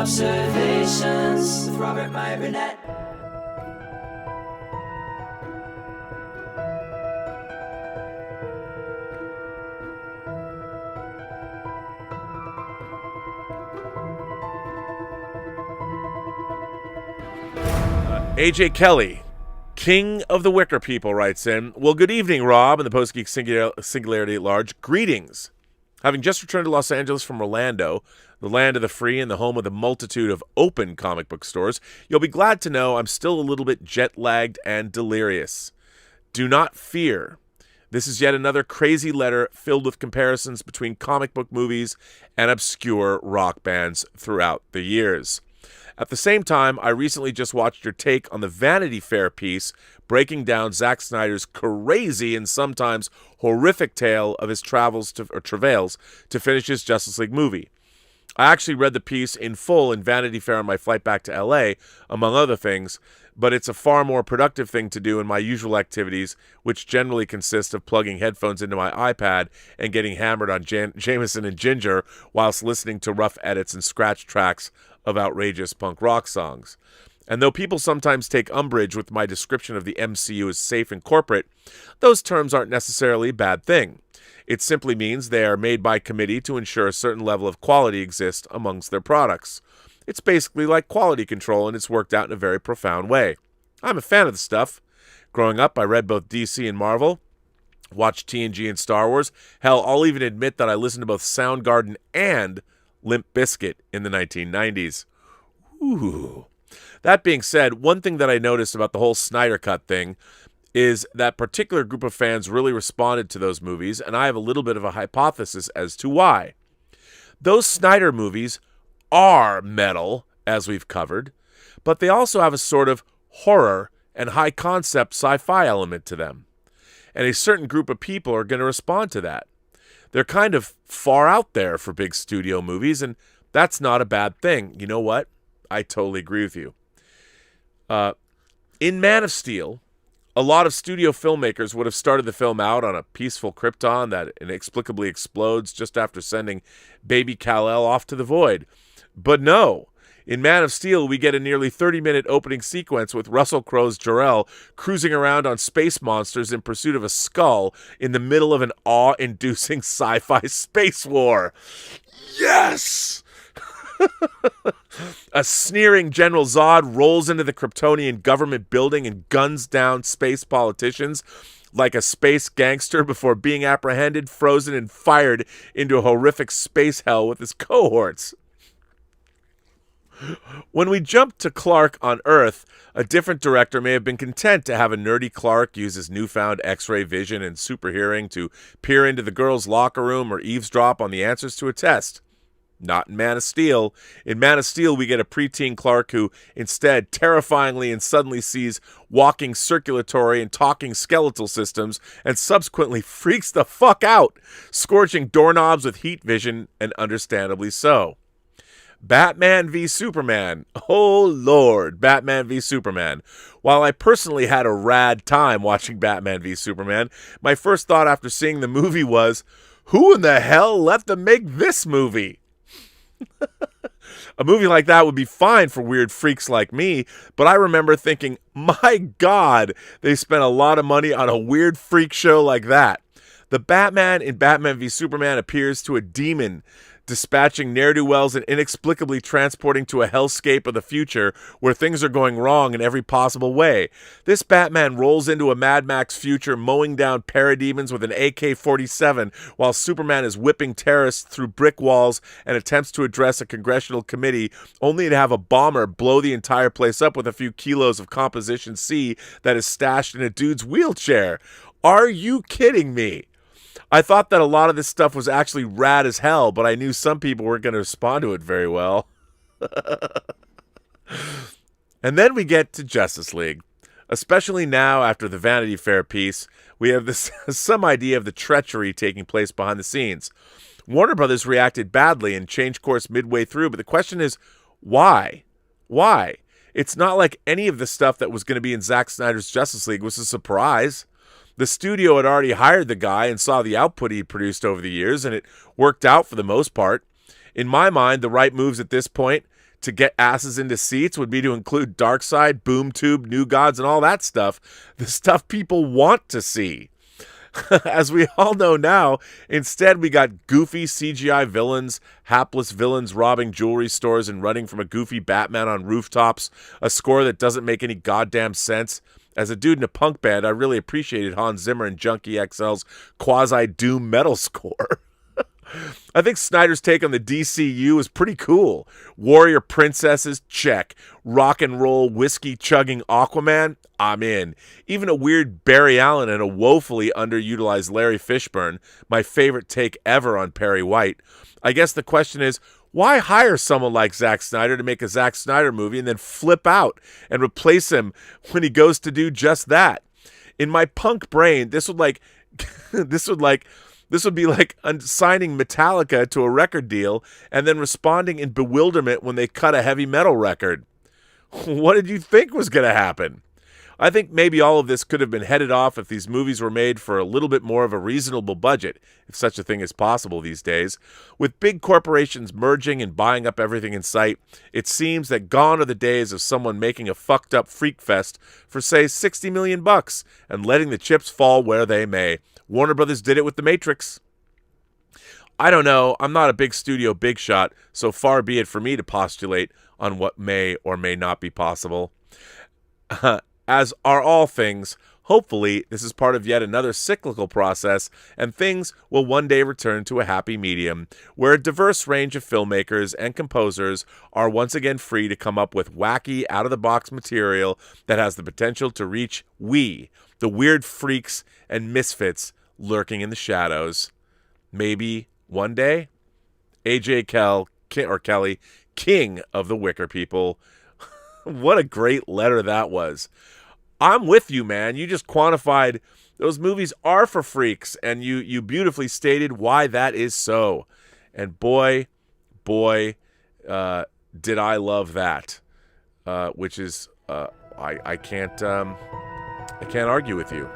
Robservations with Meyer Burnett. AJ Kelly, King of the Wicker People, writes in, well, good evening, Rob, and the Post-Geek singularity at large. Greetings. Having just returned to Los Angeles from Orlando, the land of the free and the home of the multitude of open comic book stores, you'll be glad to know I'm still a little bit jet-lagged and delirious. Do not fear. This is yet another crazy letter filled with comparisons between comic book movies and obscure rock bands throughout the years. At the same time, I recently just watched your take on the Vanity Fair piece breaking down Zack Snyder's crazy and sometimes horrific tale of his travails to finish his Justice League movie. I actually read the piece in full in Vanity Fair on my flight back to LA, among other things, but it's a far more productive thing to do in my usual activities, which generally consist of plugging headphones into my iPad and getting hammered on Jameson and Ginger whilst listening to rough edits and scratch tracks of outrageous punk rock songs. And though people sometimes take umbrage with my description of the MCU as safe and corporate, those terms aren't necessarily a bad thing. It simply means they are made by committee to ensure a certain level of quality exists amongst their products. It's basically like quality control, and it's worked out in a very profound way. I'm a fan of the stuff. Growing up, I read both DC and Marvel, watched TNG and Star Wars. Hell, I'll even admit that I listened to both Soundgarden and Limp Bizkit in the 1990s. Ooh. That being said, one thing that I noticed about the whole Snyder Cut thing is that particular group of fans really responded to those movies, and I have a little bit of a hypothesis as to why. Those Snyder movies are metal, as we've covered, but they also have a sort of horror and high-concept sci-fi element to them. And a certain group of people are going to respond to that. They're kind of far out there for big studio movies, and that's not a bad thing. You know what? I totally agree with you. In Man of Steel, a lot of studio filmmakers would have started the film out on a peaceful Krypton that inexplicably explodes just after sending baby Kal-El off to the void. But no. In Man of Steel, we get a nearly 30-minute opening sequence with Russell Crowe's Jor-El cruising around on space monsters in pursuit of a skull in the middle of an awe-inducing sci-fi space war. Yes! A sneering General Zod rolls into the Kryptonian government building and guns down space politicians like a space gangster before being apprehended, frozen, and fired into a horrific space hell with his cohorts. When we jump to Clark on Earth, a different director may have been content to have a nerdy Clark use his newfound X-ray vision and super hearing to peer into the girls' locker room or eavesdrop on the answers to a test. Not in Man of Steel. In Man of Steel, we get a preteen Clark who instead terrifyingly and suddenly sees walking circulatory and talking skeletal systems and subsequently freaks the fuck out, scorching doorknobs with heat vision, and understandably so. Batman v Superman. Oh, Lord, Batman v Superman. While I personally had a rad time watching Batman v Superman, my first thought after seeing the movie was, who in the hell let them make this movie? A movie like that would be fine for weird freaks like me, but I remember thinking, my God, they spent a lot of money on a weird freak show like that. The Batman in Batman v Superman appears to a demon, dispatching ne'er-do-wells and inexplicably transporting to a hellscape of the future where things are going wrong in every possible way. This Batman rolls into a Mad Max future mowing down parademons with an AK-47 while Superman is whipping terrorists through brick walls and attempts to address a congressional committee, only to have a bomber blow the entire place up with a few kilos of Composition C that is stashed in a dude's wheelchair. Are you kidding me? I thought that a lot of this stuff was actually rad as hell, but I knew some people weren't going to respond to it very well. And then we get to Justice League. Especially now, after the Vanity Fair piece, we have some idea of the treachery taking place behind the scenes. Warner Brothers reacted badly and changed course midway through, but the question is, why? Why? It's not like any of the stuff that was going to be in Zack Snyder's Justice League was a surprise. The studio had already hired the guy and saw the output he produced over the years, and it worked out for the most part. In my mind, the right moves at this point, to get asses into seats would be to include Darkseid, Boom Tube, New Gods, and all that stuff. The stuff people want to see. As we all know now, instead we got goofy CGI villains, hapless villains robbing jewelry stores and running from a goofy Batman on rooftops, a score that doesn't make any goddamn sense. As a dude in a punk band, I really appreciated Hans Zimmer and Junkie XL's quasi-doom metal score. I think Snyder's take on the DCEU is pretty cool. Warrior princesses, check. Rock and roll, whiskey-chugging Aquaman, I'm in. Even a weird Barry Allen and a woefully underutilized Larry Fishburne, my favorite take ever on Perry White. I guess the question is, why hire someone like Zack Snyder to make a Zack Snyder movie and then flip out and replace him when he goes to do just that? In my punk brain, this would be like signing Metallica to a record deal and then responding in bewilderment when they cut a heavy metal record. What did you think was going to happen? I think maybe all of this could have been headed off if these movies were made for a little bit more of a reasonable budget, if such a thing is possible these days. With big corporations merging and buying up everything in sight, it seems that gone are the days of someone making a fucked up freak fest for, say, $60 million and letting the chips fall where they may. Warner Brothers did it with The Matrix. I don't know. I'm not a big studio big shot, so far be it for me to postulate on what may or may not be possible. As are all things, hopefully this is part of yet another cyclical process, and things will one day return to a happy medium, where a diverse range of filmmakers and composers are once again free to come up with wacky, out-of-the-box material that has the potential to reach we, the weird freaks and misfits lurking in the shadows. Maybe one day, A.J. Kelly, king of the Wicker people. What a great letter that was. I'm with you, man. You just quantified those movies are for freaks, and you beautifully stated why that is so. And boy, did I love that. Which is I can't argue with you.